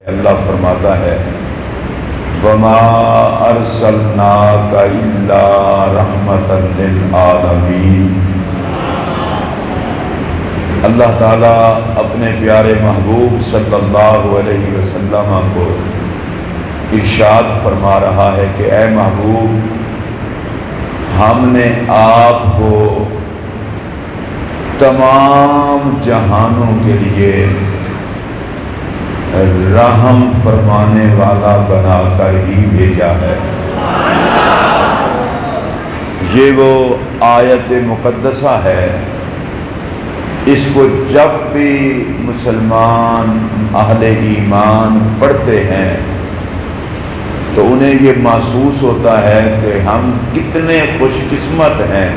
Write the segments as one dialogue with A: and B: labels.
A: اللہ فرماتا ہے وَمَا أَرْسَلْنَاكَ إِلَّا رَحْمَةً لِلْعَالَمِينَ۔ اللہ تعالیٰ اپنے پیارے محبوب صلی اللہ علیہ وسلم کو ارشاد فرما رہا ہے کہ اے محبوب، ہم نے آپ کو تمام جہانوں کے لیے رحم فرمانے والا بنا کر ہی بھیجا ہے۔ یہ وہ آیت مقدسہ ہے، اس کو جب بھی مسلمان اہل ایمان پڑھتے ہیں تو انہیں یہ محسوس ہوتا ہے کہ ہم کتنے خوش قسمت ہیں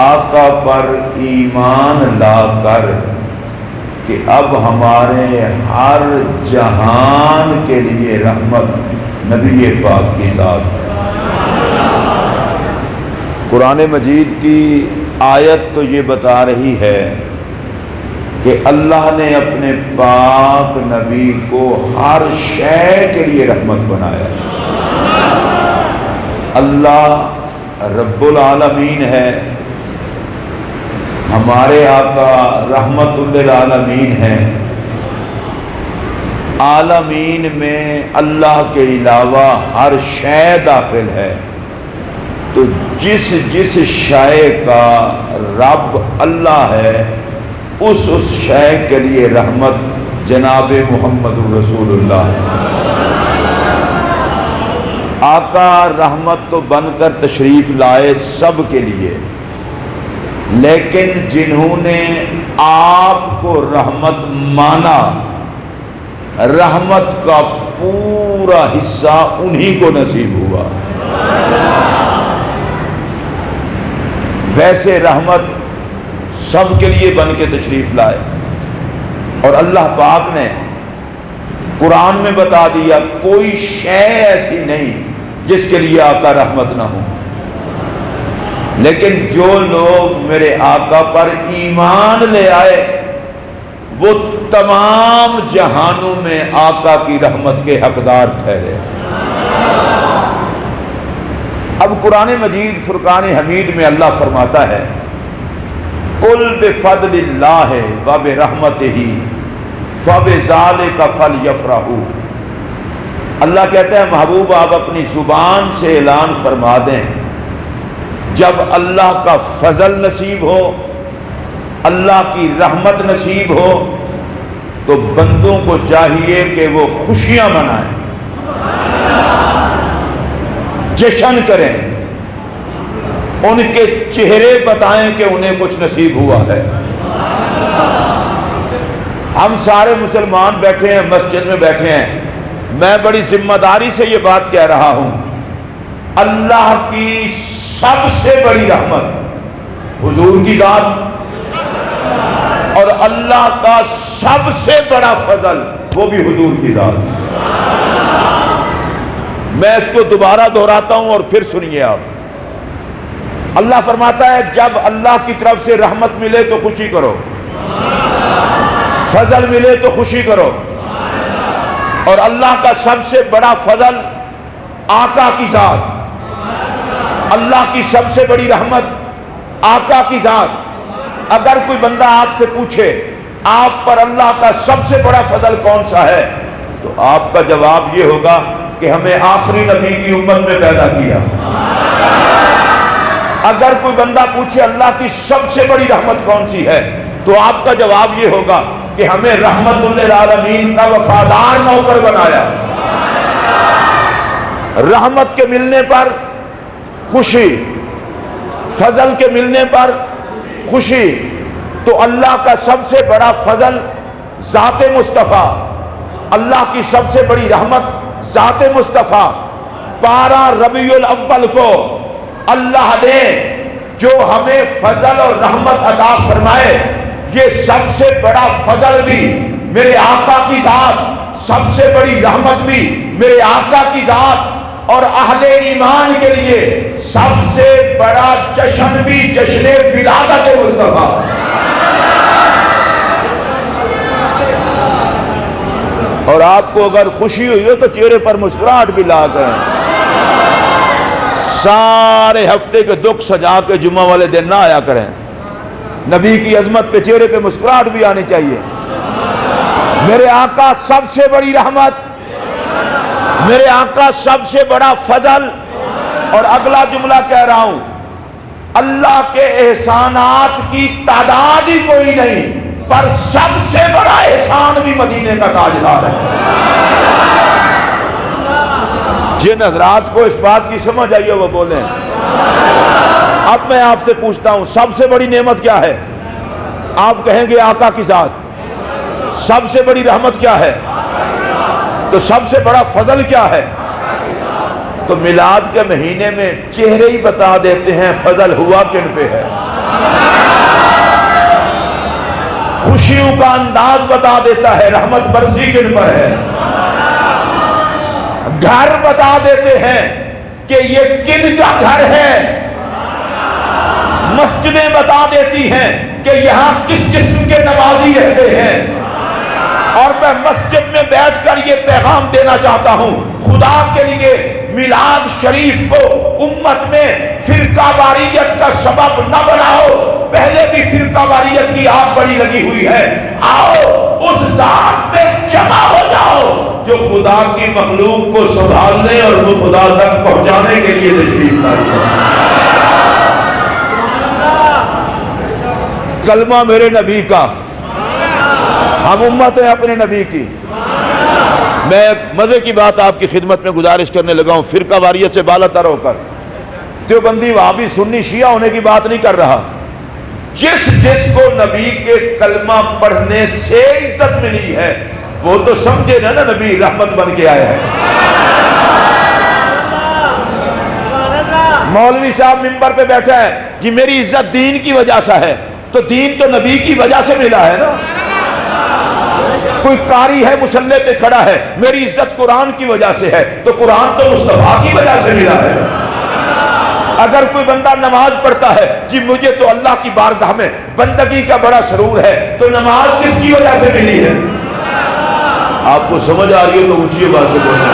A: آقا پر ایمان لا کر کہ اب ہمارے ہر جہان کے لیے رحمت نبی پاک کی ذات ہے۔ قرآن مجید کی آیت تو یہ بتا رہی ہے کہ اللہ نے اپنے پاک نبی کو ہر شے کے لیے رحمت بنایا۔ اللہ رب العالمین ہے، ہمارے آقا رحمت للعالمین ہیں۔ عالمین میں اللہ کے علاوہ ہر شے داخل ہے، تو جس جس شے کا رب اللہ ہے اس شے کے لیے رحمت جناب محمد رسول اللہ ہے۔ آقا رحمت تو بن کر تشریف لائے سب کے لیے، لیکن جنہوں نے آپ کو رحمت مانا، رحمت کا پورا حصہ انہی کو نصیب ہوا۔ ویسے رحمت سب کے لیے بن کے تشریف لائے، اور اللہ پاک نے قرآن میں بتا دیا کوئی شے ایسی نہیں جس کے لیے آقا رحمت نہ ہو۔ لیکن جو لوگ میرے آقا پر ایمان لے آئے وہ تمام جہانوں میں آقا کی رحمت کے حقدار ٹھہرے۔ اب قرآن مجید فرقان حمید میں اللہ فرماتا ہے قُلْ بِفَضْلِ اللَّهِ وَبِرَحْمَتِهِ فَبِذَلِكَ فَلْيَفْرَحُوا۔ اللہ کہتا ہے محبوب آپ اپنی زبان سے اعلان فرما دیں، جب اللہ کا فضل نصیب ہو، اللہ کی رحمت نصیب ہو، تو بندوں کو چاہیے کہ وہ خوشیاں منائیں، جشن کریں، ان کے چہرے بتائیں کہ انہیں کچھ نصیب ہوا ہے۔ ہم سارے مسلمان بیٹھے ہیں، مسجد میں بیٹھے ہیں، میں بڑی ذمہ داری سے یہ بات کہہ رہا ہوں، اللہ کی سب سے بڑی رحمت حضور کی ذات، اور اللہ کا سب سے بڑا فضل وہ بھی حضور کی ذات۔ میں اس کو دوبارہ دہراتا ہوں اور پھر سنیے آپ۔ اللہ فرماتا ہے جب اللہ کی طرف سے رحمت ملے تو خوشی کرو، فضل ملے تو خوشی کرو، اور اللہ کا سب سے بڑا فضل آقا کی ذات، اللہ کی سب سے بڑی رحمت آقا کی ذات۔ اگر کوئی بندہ آپ سے پوچھے آپ پر اللہ کا سب سے بڑا فضل کون سا ہے، تو آپ کا جواب یہ ہوگا کہ ہمیں آخری نبی کی امت میں پیدا کیا۔ اگر کوئی بندہ پوچھے اللہ کی سب سے بڑی رحمت کون سی ہے، تو آپ کا جواب یہ ہوگا کہ ہمیں رحمت للعالمین کا وفادار نوکر بنایا۔ رحمت کے ملنے پر خوشی، فضل کے ملنے پر خوشی، تو اللہ کا سب سے بڑا فضل ذات مصطفیٰ، اللہ کی سب سے بڑی رحمت ذات مصطفیٰ۔ 12 ربیع الاول کو اللہ نے جو ہمیں فضل اور رحمت عطا فرمائے، یہ سب سے بڑا فضل بھی میرے آقا کی ذات، سب سے بڑی رحمت بھی میرے آقا کی ذات، اور اہل ایمان کے لیے سب سے بڑا جشن بھی جشن ولادت مصطفیٰ۔ اور آپ کو اگر خوشی ہوئی ہو تو چہرے پر مسکراہٹ بھی لا کریں. سارے ہفتے کے دکھ سجا کے جمعہ والے دن نہ آیا کریں. نبی کی عظمت پہ چہرے پہ مسکراہٹ بھی آنی چاہیے. میرے آقا سب سے بڑی رحمت، میرے آقا سب سے بڑا فضل. اور اگلا جملہ کہہ رہا ہوں، اللہ کے احسانات کی تعداد ہی کوئی نہیں، پر سب سے بڑا احسان بھی مدینے کا تاجدار ہے. جن حضرات کو اس بات کی سمجھ آئی ہے وہ بولیں. اب میں آپ سے پوچھتا ہوں، سب سے بڑی نعمت کیا ہے؟ آپ کہیں گے آقا کی ذات. سب سے بڑی رحمت کیا ہے؟ تو سب سے بڑا فضل کیا ہے؟ تو میلاد کے مہینے میں چہرے ہی بتا دیتے ہیں فضل ہوا کن پہ ہے. خوشیوں کا انداز بتا دیتا ہے رحمت برسی کن پر ہے. گھر بتا دیتے ہیں کہ یہ کن کا گھر ہے. مسجدیں بتا دیتی ہیں کہ یہاں کس قسم کے نمازی رہتے ہیں. اور میں مسجد میں بیٹھ کر یہ پیغام دینا چاہتا ہوں، خدا کے لیے میلاد شریف کو امت میں فرقہ واریت کا سبب نہ بناؤ. پہلے بھی فرقہ واریت کی آگ بڑی لگی ہوئی ہے. آؤ اس ذات پہ جمع ہو جاؤ جو خدا کی مخلوق کو سنبھالنے اور وہ خدا تک پہنچانے کے لیے تشریف لائی ہے. کلمہ میرے نبی کا، ہم امت ہیں اپنے نبی کی. میں مزے کی بات آپ کی خدمت میں گزارش کرنے لگا ہوں، فرقہ واریت سے بالا تر ہو کر. دیوبندی وہابی سنی شیعہ ہونے کی بات نہیں کر رہا. جس کو نبی کے کلمہ پڑھنے سے عزت ملی ہے وہ تو سمجھے نا نبی رحمت بن کے آیا ہے. مولوی صاحب منبر پہ بیٹھا ہے، جی میری عزت دین کی وجہ سے ہے. تو دین تو نبی کی وجہ سے ملا ہے نا. کوئی قاری ہے مصلی پہ کھڑا ہے، میری عزت قرآن کی وجہ سے ہے، تو قرآن تو مصطفیٰ کی وجہ سے ملا ہے. اگر کوئی بندہ نماز پڑھتا ہے، جی مجھے تو اللہ کی بارگاہ میں بندگی کا بڑا سرور ہے، تو نماز کس کی وجہ سے ملی ہے؟ آپ کو سمجھ آ رہی ہے تو اونچی بات سے بولیں.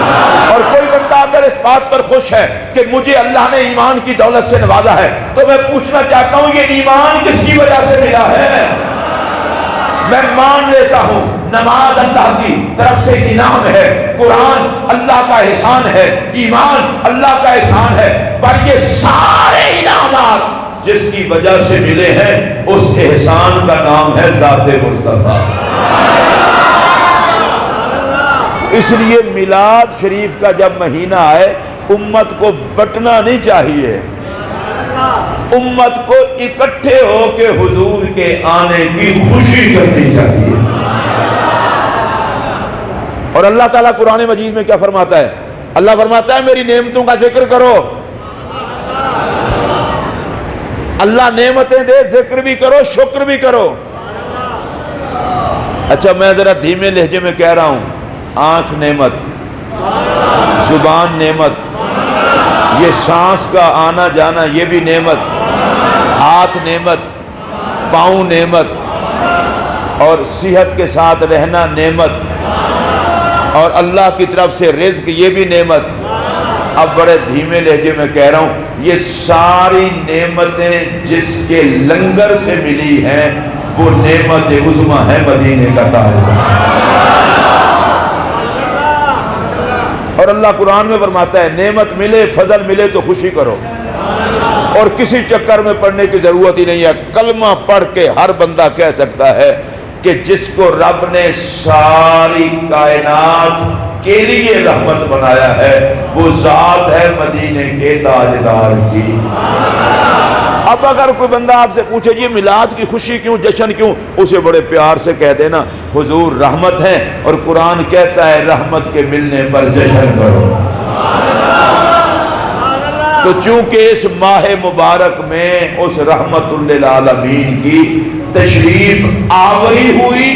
A: اور کوئی بندہ اگر اس بات پر خوش ہے کہ مجھے اللہ نے ایمان کی دولت سے نوازا ہے، تو میں پوچھنا چاہتا ہوں یہ ایمان کس کی وجہ سے ملا ہے؟ میں مان لیتا ہوں نماز اللہ کی طرف سے انعام ہے، قرآن اللہ کا احسان ہے، ایمان اللہ کا احسان ہے، پر یہ سارے انعامات جس کی وجہ سے ملے ہیں اس احسان کا نام ہے ذات مصطفیٰ. اس لیے میلاد شریف کا جب مہینہ آئے امت کو بٹنا نہیں چاہیے، امت کو اکٹھے ہو کے حضور کے آنے کی خوشی کرنی چاہیے. اور اللہ تعالیٰ قرآن مجید میں کیا فرماتا ہے؟ اللہ فرماتا ہے میری نعمتوں کا ذکر کرو. اللہ نعمتیں دے، ذکر بھی کرو، شکر بھی کرو. اچھا میں ذرا دھیمے لہجے میں کہہ رہا ہوں، آنکھ نعمت، زبان نعمت، یہ سانس کا آنا جانا یہ بھی نعمت، ہاتھ نعمت، پاؤں نعمت، اور صحت کے ساتھ رہنا نعمت، اور اللہ کی طرف سے رزق یہ بھی نعمت. اب بڑے دھیمے لہجے میں کہہ رہا ہوں، یہ ساری نعمتیں جس کے لنگر سے ملی ہیں وہ نعمت عظمی ہے مدینے کا تاج. اور اللہ قرآن میں فرماتا ہے نعمت ملے، فضل ملے تو خوشی کرو، اور کسی چکر میں پڑھنے کی ضرورت ہی نہیں ہے. کلمہ پڑھ کے ہر بندہ کہہ سکتا ہے کہ جس کو رب نے ساری کائنات کے لیے رحمت بنایا ہے وہ ذات ہے مدینے کے تاجدار کی. اب اگر کوئی بندہ آپ سے پوچھے جی میلاد کی خوشی کیوں، جشن کیوں، اسے بڑے پیار سے کہہ دینا حضور رحمت ہے، اور قرآن کہتا ہے رحمت کے ملنے پر جشن کرو. تو چونکہ اس ماہ مبارک میں اس رحمت للعالمین کی تشریف آوری ہوئی،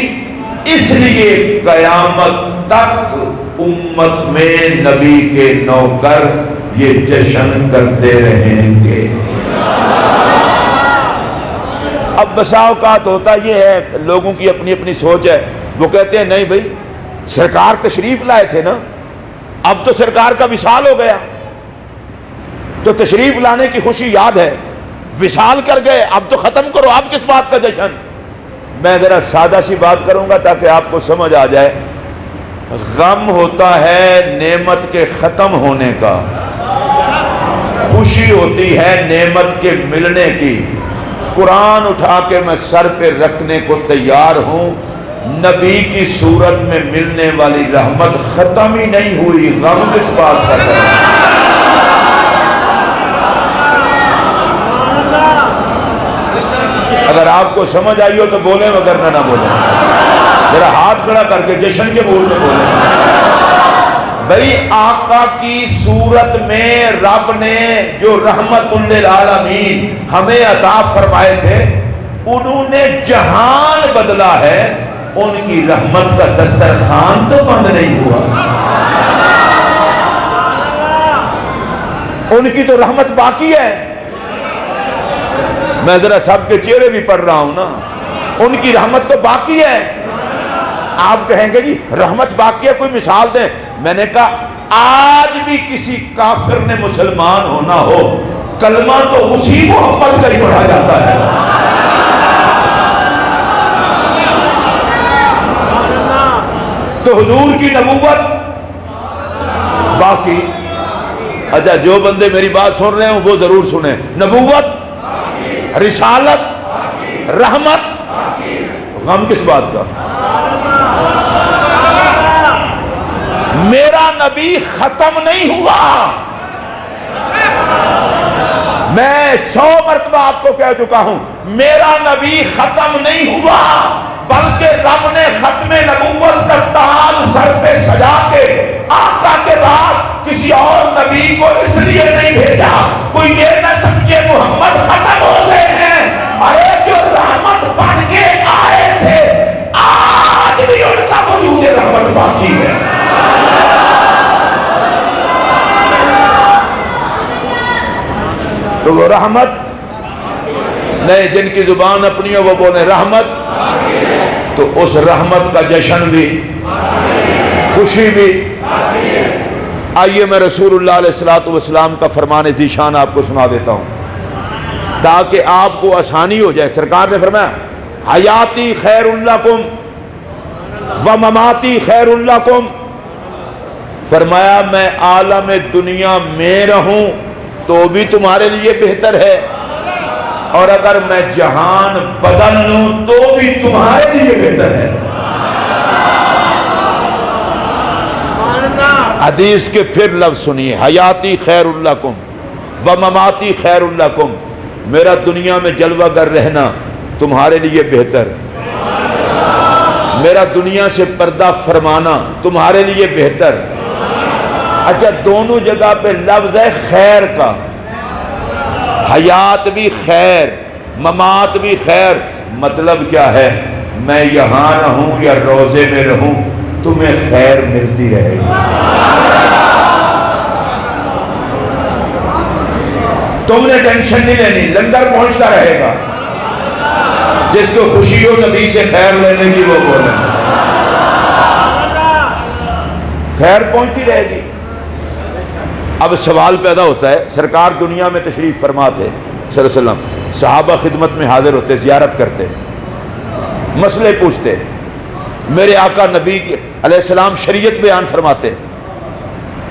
A: اس لیے قیامت تک امت میں نبی کے نوکر یہ جشن کرتے رہیں گے. اب بسا اوقات ہوتا یہ ہے، لوگوں کی اپنی اپنی سوچ ہے، وہ کہتے ہیں نہیں بھائی سرکار تشریف لائے تھے نا، اب تو سرکار کا وصال ہو گیا، تو تشریف لانے کی خوشی یاد ہے، وصال کر گئے، اب تو ختم کرو، اب کس بات کا جشن؟ میں ذرا سادہ سی بات کروں گا تاکہ آپ کو سمجھ آ جائے۔ غم ہوتا ہے نعمت کے ختم ہونے کا، خوشی ہوتی ہے نعمت کے ملنے کی۔ قرآن اٹھا کے میں سر پہ رکھنے کو تیار ہوں، نبی کی صورت میں ملنے والی رحمت ختم ہی نہیں ہوئی، غم کس بات کا ہے؟ اگر آپ کو سمجھ آئی ہو تو بولیں، وگرنہ نہ بولیں، ذرا ہاتھ کھڑا کر کے جشن کے بول میں بولیں۔ بھئی آقا کی صورت میں رب نے جو رحمت للعالمین ہمیں عطا فرمائے تھے، انہوں نے جہان بدلا ہے، ان کی رحمت کا دسترخوان تو بند نہیں ہوا، ان کی تو رحمت باقی ہے۔ میں ذرا سب کے چہرے بھی پڑھ رہا ہوں نا، ان کی رحمت تو باقی ہے۔ آپ کہیں گے جی رحمت باقی ہے، کوئی مثال دیں۔ میں نے کہا آج بھی کسی کافر نے مسلمان ہونا ہو، کلمہ تو اسی محمد کا ہی پڑھا جاتا ہے۔ تو حضور کی نبوت باقی۔ اچھا جو بندے میری بات سن رہے ہیں وہ ضرور سنیں، نبوت، رسالت، رحمت، غم کس بات کا؟ میرا نبی ختم نہیں ہوا۔ میں 100 مرتبہ آپ کو کہہ چکا ہوں، میرا نبی ختم نہیں ہوا، بلکہ رب نے ختم نبوت کا تاج سر پہ سجا کے آقا کے بعد کسی اور نبی کو اس لیے نہیں بھیجا کوئی یہ نہ سمجھے محمد ختم ہو گئے ہیں، ارے جو رحمت بن کے آئے تھے آج بھی ان کا وجود رحمت باقی ہے۔ تو وہ رحمت نہیں، جن کی زبان اپنی ہے وہ بولے رحمت، تو اس رحمت کا جشن بھی، خوشی بھی۔ آئیے میں رسول اللہ علیہ السلام کا فرمان ذیشان آپ کو سنا دیتا ہوں تاکہ آپ کو آسانی ہو جائے۔ سرکار نے فرمایا حیاتی خیر لکم و مماتی خیر لکم، فرمایا میں عالم دنیا میں رہوں تو بھی تمہارے لیے بہتر ہے، اور اگر میں جہان بدل لوں تو بھی تمہارے لیے بہتر ہے۔ حدیث کے پھر لفظ سنیے، حیاتی خیر لکم و مماتی خیر لکم، میرا دنیا میں جلوہ گر رہنا تمہارے لیے بہتر، میرا دنیا سے پردہ فرمانا تمہارے لیے بہتر۔ اچھا دونوں جگہ پہ لفظ ہے خیر کا، حیات بھی خیر، ممات بھی خیر، مطلب کیا ہے؟ میں یہاں رہوں یا روزے میں رہوں تمہیں خیر ملتی رہے گی، تم نے ٹینشن نہیں لینی، لنگر پہنچتا رہے گا، جس کو خوشی ہو نبی سے خیر لینے کی وہ بولے، خیر پہنچتی رہے گی۔ اب سوال پیدا ہوتا ہے، سرکار دنیا میں تشریف فرما تھے صلی اللہ علیہ وسلم، صحابہ خدمت میں حاضر ہوتے، زیارت کرتے، مسئلے پوچھتے، میرے آقا نبی علیہ السلام شریعت بیان فرماتے،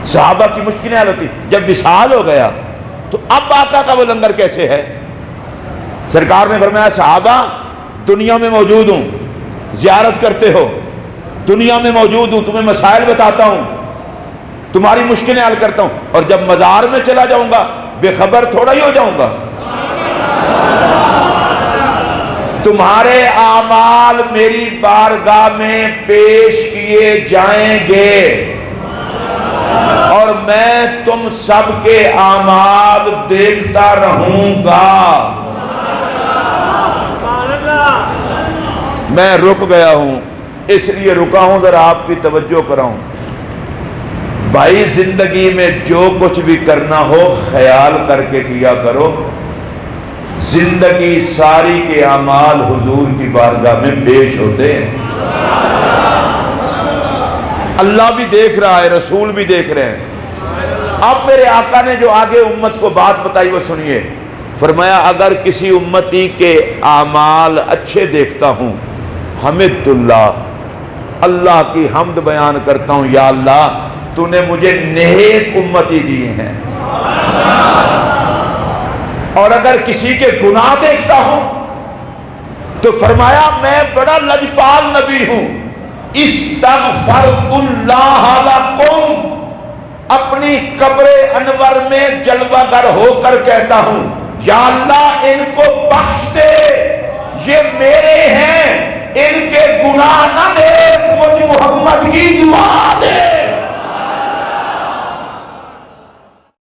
A: صحابہ کی مشکلیں حل ہوتی۔ جب وصال ہو گیا تو اب آقا کا وہ لنگر کیسے ہے؟ سرکار نے فرمایا صحابہ دنیا میں موجود ہوں، زیارت کرتے ہو، دنیا میں موجود ہوں، تمہیں مسائل بتاتا ہوں، تمہاری مشکلیں حل کرتا ہوں، اور جب مزار میں چلا جاؤں گا بے خبر تھوڑا ہی ہو جاؤں گا، تمہارے اعمال میری بارگاہ میں پیش کیے جائیں گے اور میں تم سب کے اعمال دیکھتا رہوں گا۔ میں رک گیا ہوں، اس لیے رکا ہوں ذرا آپ کی توجہ کراؤں۔ بھائی زندگی میں جو کچھ بھی کرنا ہو خیال کر کے کیا کرو، زندگی ساری کے اعمال حضور کی بارگاہ میں پیش ہوتے ہیں۔ اللہ بھی دیکھ رہا ہے، رسول بھی دیکھ رہے ہیں۔ اب میرے آقا نے جو آگے امت کو بات بتائی وہ سنیے، فرمایا اگر کسی امتی کے اعمال اچھے دیکھتا ہوں، حمد اللہ، اللہ کی حمد بیان کرتا ہوں، یا اللہ تو نے مجھے نیک امتی دیے ہیں۔ اور اگر کسی کے گناہ دیکھتا ہوں تو فرمایا میں بڑا لجپال نبی ہوں، استغفرت اللہ لکم، اپنی قبر انور میں جلوہ گر ہو کر کہتا ہوں یا اللہ ان کو بخش دے، یہ میرے ہیں، ان کے گناہ نہ دیکھ، مجھ محمد کی دعا دے۔